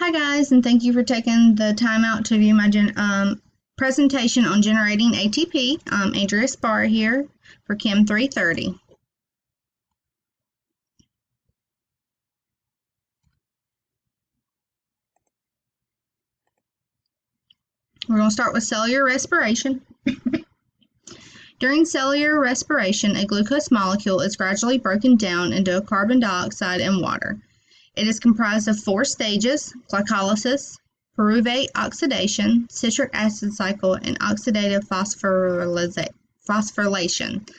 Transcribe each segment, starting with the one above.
Hi guys, and thank you for taking the time out to view my presentation on generating ATP. I'm Andrea Spar here for Chem 330. We're going to start with cellular respiration. During cellular respiration, a glucose molecule is gradually broken down into carbon dioxide and water. It is comprised of 4 stages: glycolysis, pyruvate oxidation, citric acid cycle, and oxidative phosphorylation.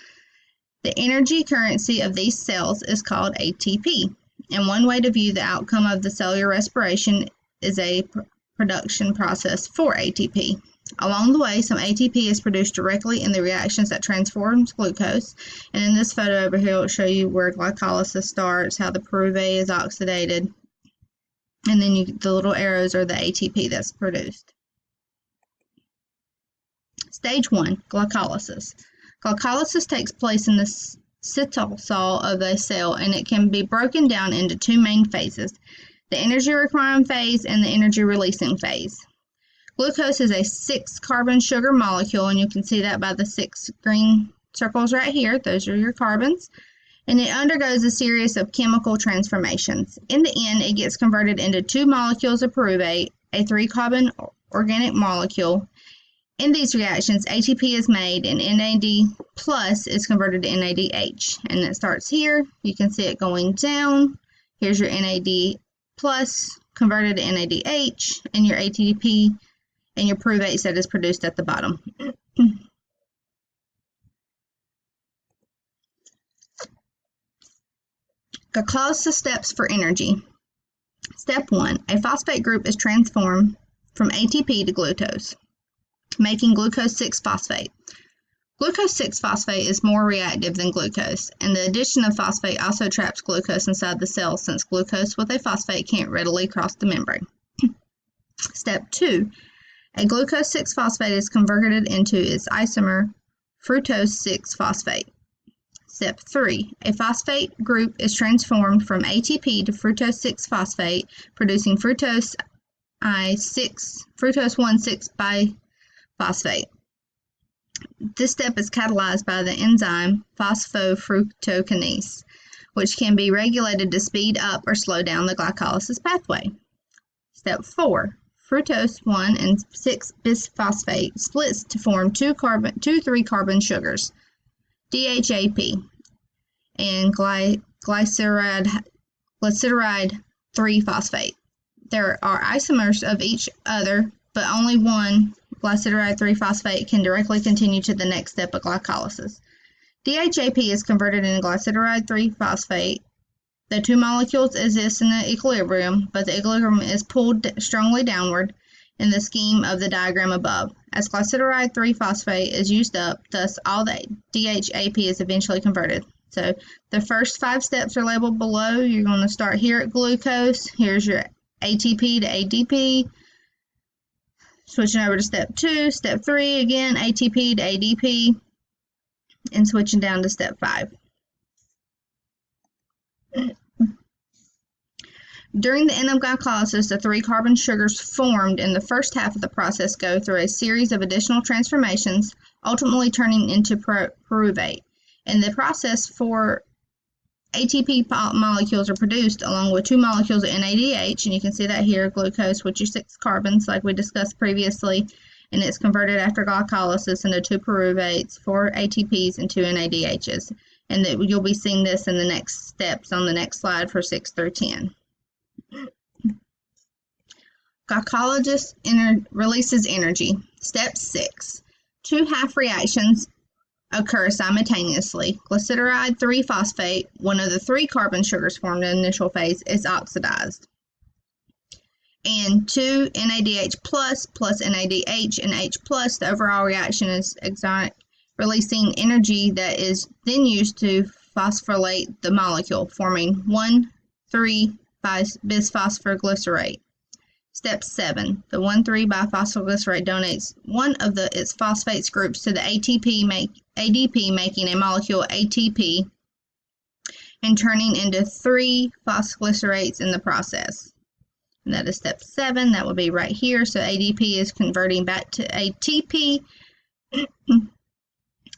The energy currency of these cells is called ATP, and one way to view the outcome of the cellular respiration is a production process for ATP. Along the way, some ATP is produced directly in the reactions that transforms glucose, and in this photo over here, it will show you where glycolysis starts, how the pyruvate is oxidated, and then the little arrows are the ATP that's produced. Stage 1, glycolysis. Glycolysis takes place in the cytosol of a cell, and it can be broken down into 2 main phases: the energy requiring phase and the energy releasing phase. Glucose is a 6-carbon sugar molecule, and you can see that by the 6 green circles right here. Those are your carbons. And it undergoes a series of chemical transformations. In the end, it gets converted into 2 molecules of pyruvate, a 3-carbon organic molecule. In these reactions, ATP is made and NAD plus is converted to NADH. And it starts here. You can see it going down. Here's your NAD plus converted to NADH, and your ATP and your pyruvate that is produced at the bottom. Glycolysis steps for energy. Step 1. A phosphate group is transformed from ATP to glucose, making glucose 6-phosphate. Glucose 6-phosphate is more reactive than glucose, and the addition of phosphate also traps glucose inside the cell, since glucose with a phosphate can't readily cross the membrane. Step 2. A glucose 6-phosphate is converted into its isomer, fructose 6-phosphate. Step 3. A phosphate group is transformed from ATP to fructose 6-phosphate, producing fructose 1,6-biphosphate. This step is catalyzed by the enzyme phosphofructokinase, which can be regulated to speed up or slow down the glycolysis pathway. Step 4. Fructose 1 and 6-bisphosphate splits to form 2 3-carbon sugars, DHAP, and glyceride 3-phosphate. There are isomers of each other, but only one glyceride 3-phosphate can directly continue to the next step of glycolysis. DHAP is converted into glyceride 3-phosphate. The 2 molecules exist in an equilibrium, but the equilibrium is pulled strongly downward in the scheme of the diagram above. As glyceride 3-phosphate is used up, thus all the DHAP is eventually converted. So the first 5 steps are labeled below. You're going to start here at glucose. Here's your ATP to ADP. Switching over to step 2, step 3, again ATP to ADP, and switching down to step 5. During the end of glycolysis, the 3-carbon sugars formed in the first half of the process go through a series of additional transformations, ultimately turning into pyruvate. In the process, 4 ATP molecules are produced along with 2 molecules of NADH, and you can see that here, glucose with your 6 carbons like we discussed previously, and it's converted after glycolysis into 2 pyruvates, 4 ATPs, and 2 NADHs. And that you'll be seeing this in the next steps on the next slide for 6 through 10. Glycolysis releases energy. Step 6. 2 half reactions occur simultaneously. Glyceride 3-phosphate, one of the 3-carbon sugars formed in the initial phase, is oxidized. And 2 NADH plus NADH and H plus, the overall reaction is exotic, releasing energy that is then used to phosphorylate the molecule, forming 1,3-bisphosphoglycerate. Step 7. The 1,3-biphosphoglycerate donates one of its phosphates groups to the ADP, making a molecule ATP and turning into 3 phosphoglycerates in the process. And that is step 7. That will be right here. So ADP is converting back to ATP.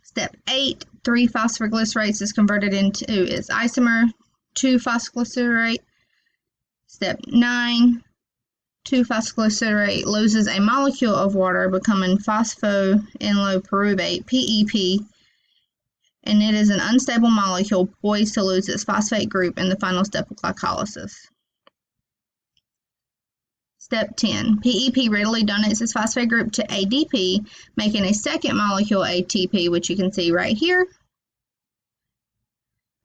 Step 8, 3-phosphoglycerates is converted into its isomer, 2-phosphoglycerate. Step 9, 2-phosphoglycerate loses a molecule of water, becoming phosphoenolpyruvate, PEP, and it is an unstable molecule poised to lose its phosphate group in the final step of glycolysis. Step 10, PEP readily donates its phosphate group to ADP, making a second molecule ATP, which you can see right here.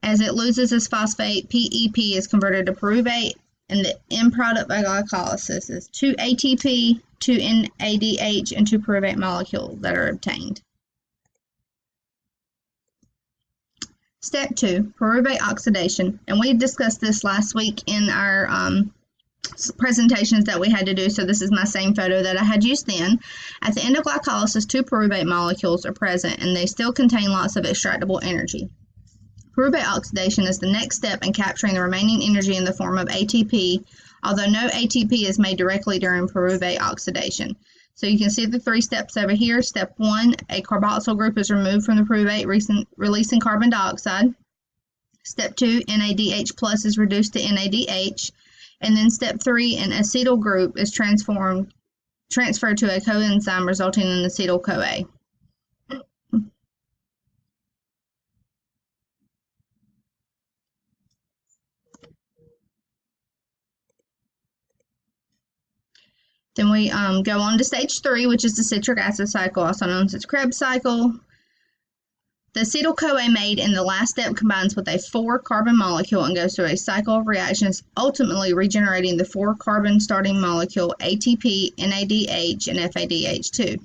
As it loses its phosphate, PEP is converted to pyruvate, and the end product by glycolysis is 2 ATP, 2 NADH, and 2 pyruvate molecules that are obtained. Step 2, pyruvate oxidation, and we discussed this last week in our presentations that we had to do, so this is my same photo that I had used then. At the end of glycolysis, 2 pyruvate molecules are present, and they still contain lots of extractable energy. Pyruvate oxidation is the next step in capturing the remaining energy in the form of ATP, although no ATP is made directly during pyruvate oxidation. So you can see the 3 steps over here. Step 1, a carboxyl group is removed from the pyruvate, releasing carbon dioxide. Step 2, NADH plus is reduced to NADH. And then step 3, an acetyl group is transferred to a coenzyme, resulting in acetyl-CoA. Then we go on to stage 3, which is the citric acid cycle, also known as the Krebs cycle. The acetyl-CoA made in the last step combines with a 4-carbon molecule and goes through a cycle of reactions, ultimately regenerating the 4-carbon starting molecule ATP, NADH, and FADH2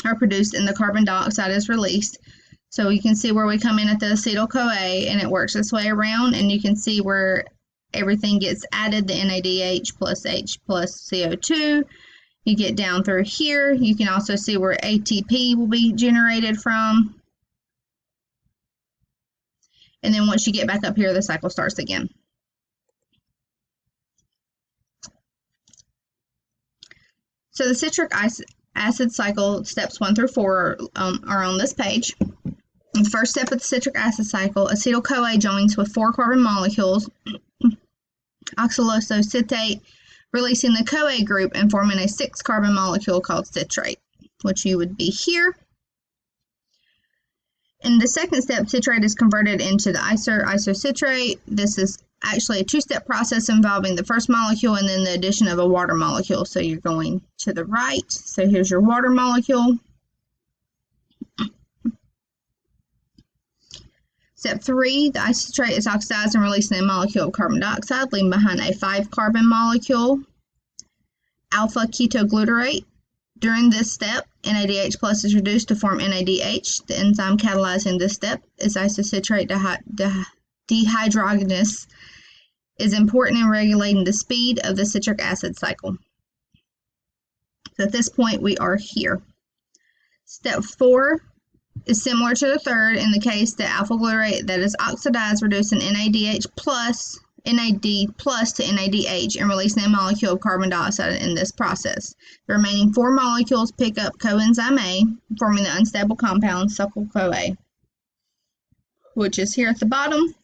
are produced, and the carbon dioxide is released. So you can see where we come in at the acetyl-CoA, and it works its way around, and you can see where everything gets added, the NADH plus H plus CO2. You get down through here. You can also see where ATP will be generated from. And then once you get back up here, the cycle starts again. So the citric acid cycle, steps 1 through 4 are on this page. In the first step of the citric acid cycle, acetyl-CoA joins with 4-carbon molecules, oxaloacetate, releasing the CoA group and forming a 6-carbon molecule called citrate, which you would be here. In the second step, citrate is converted into the isocitrate. This is actually a 2-step process involving the first molecule and then the addition of a water molecule. So you're going to the right. So here's your water molecule. Step 3, the isocitrate is oxidized and releasing a molecule of carbon dioxide, leaving behind a 5-carbon molecule, alpha-ketoglutarate. During this step, NADH plus is reduced to form NADH. The enzyme catalyzing this step is isocitrate dehydrogenase, is important in regulating the speed of the citric acid cycle. So at this point, we are here. Step 4 is similar to the third in the case that alpha-glutarate that is oxidized, reducing NAD plus to NADH and releasing a molecule of carbon dioxide in this process. The remaining 4 molecules pick up coenzyme A, forming the unstable compound succyl-CoA, which is here at the bottom.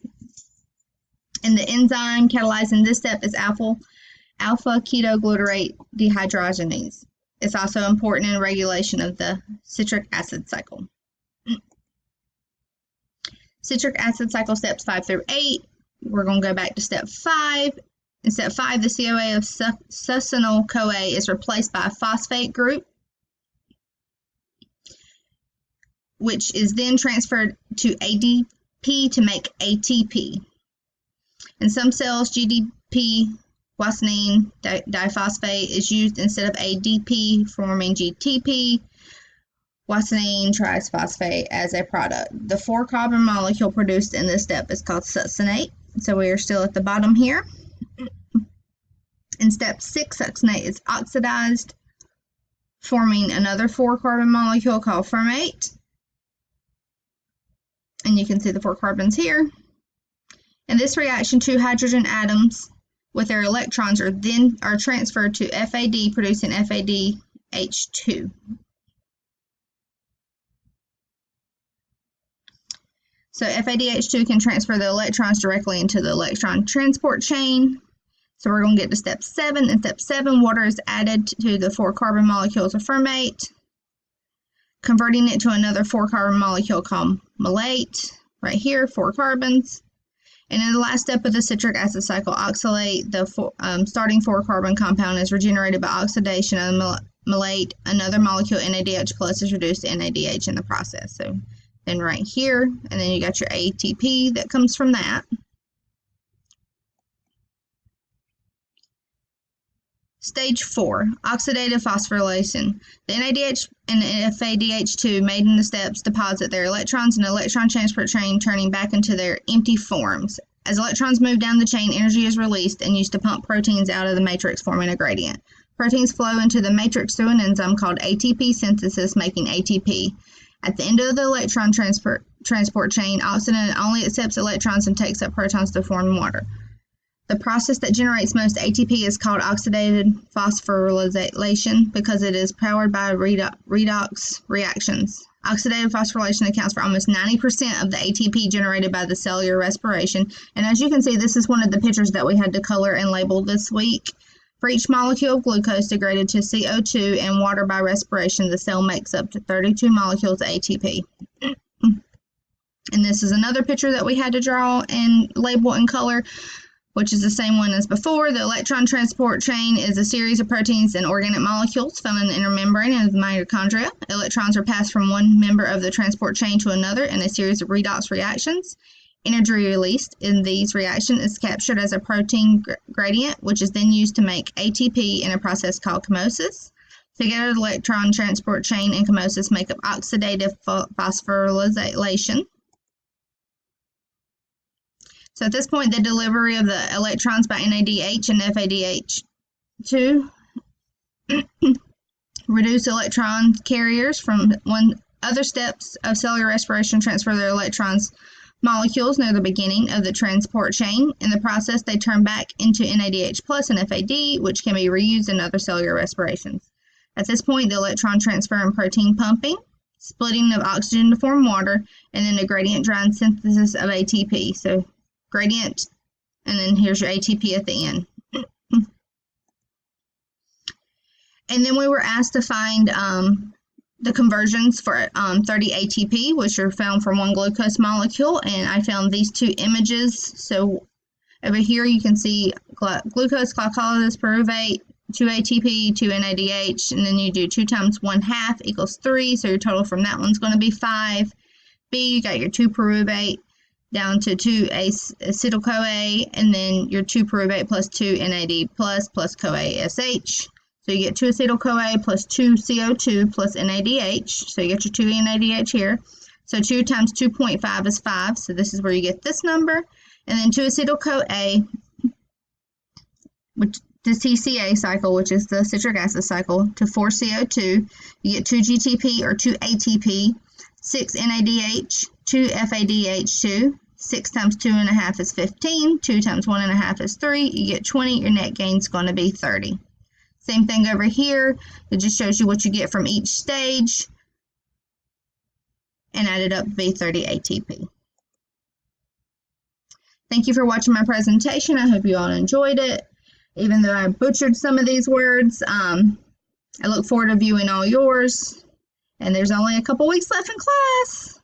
And the enzyme catalyzing this step is alpha-ketoglutarate dehydrogenase. It's also important in regulation of the citric acid cycle. Citric acid cycle steps 5 through 8. We're going to go back to step 5. In step 5, the CoA of succinyl-CoA is replaced by a phosphate group, which is then transferred to ADP to make ATP. In some cells, GDP guanine diphosphate is used instead of ADP, forming GTP. Guanine triphosphate as a product. The 4-carbon molecule produced in this step is called succinate. So we are still at the bottom here. In step 6, succinate is oxidized, forming another 4-carbon molecule called formate. And you can see the 4 carbons here. In this reaction, 2 hydrogen atoms with their electrons are transferred to FAD, producing FADH2. So FADH2 can transfer the electrons directly into the electron transport chain. So we're going to get to step 7. In step 7, water is added to the 4 carbon molecules of fermate, converting it to another 4 carbon molecule called malate. Right here, 4 carbons. And in the last step of the citric acid cycle, oxalate, the starting 4 carbon compound, is regenerated by oxidation of malate. Another molecule, NADH plus, is reduced to NADH in the process. So then right here, and then you got your ATP that comes from that. Stage 4, oxidative phosphorylation. The NADH and FADH2 made in the steps deposit their electrons in an electron transport chain, turning back into their empty forms. As electrons move down the chain, energy is released and used to pump proteins out of the matrix, forming a gradient. Proteins flow into the matrix through an enzyme called ATP synthesis, making ATP. At the end of the electron transport chain, oxygen only accepts electrons and takes up protons to form water. The process that generates most ATP is called oxidative phosphorylation because it is powered by redox reactions. Oxidative phosphorylation accounts for almost 90% of the ATP generated by the cellular respiration. And as you can see, this is one of the pictures that we had to color and label this week. For each molecule of glucose degraded to CO2 and water by respiration, the cell makes up to 32 molecules of ATP. And this is another picture that we had to draw and label and color, which is the same one as before. The electron transport chain is a series of proteins and organic molecules found in the inner membrane of the mitochondria. Electrons are passed from one member of the transport chain to another in a series of redox reactions. Energy released in these reactions is captured as a protein gradient, which is then used to make ATP in a process called chemosis. Together, the electron transport chain and chemosis make up oxidative phosphorylation. So at this point, the delivery of the electrons by NADH and FADH2 reduce electron carriers from other steps of cellular respiration transfer their electrons molecules near the beginning of the transport chain. In the process, they turn back into NADH plus and FAD, which can be reused in other cellular respirations. At this point, the electron transfer and protein pumping, splitting of oxygen to form water, and then the gradient drying synthesis of ATP. So gradient, and then here's your ATP at the end. And then we were asked to find the conversions for 30 ATP, which are found from one glucose molecule, and I found these 2 images. So over here you can see glucose glycolysis pyruvate, 2 ATP, 2 NADH, and then you do 2 times 1/2 equals 3, so your total from that one's going to be 5. B, you got your 2 pyruvate down to 2 acetyl-CoA, and then your 2 pyruvate plus 2 NAD plus CoA SH. So you get 2 acetyl-CoA plus 2 CO2 plus NADH. So you get your 2 NADH here. So 2 times 2.5 is 5. So this is where you get this number. And then 2 acetyl-CoA, which the TCA cycle, which is the citric acid cycle, to 4 CO2. You get 2 GTP or 2 ATP, 6 NADH, 2 FADH2. 6 times 2.5 is 15. 2 times 1.5 is 3. You get 20. Your net gain is going to be 30. Same thing over here. It just shows you what you get from each stage and added up to be 30 ATP. Thank you for watching my presentation. I hope you all enjoyed it. Even though I butchered some of these words, I look forward to viewing all yours. And there's only a couple weeks left in class.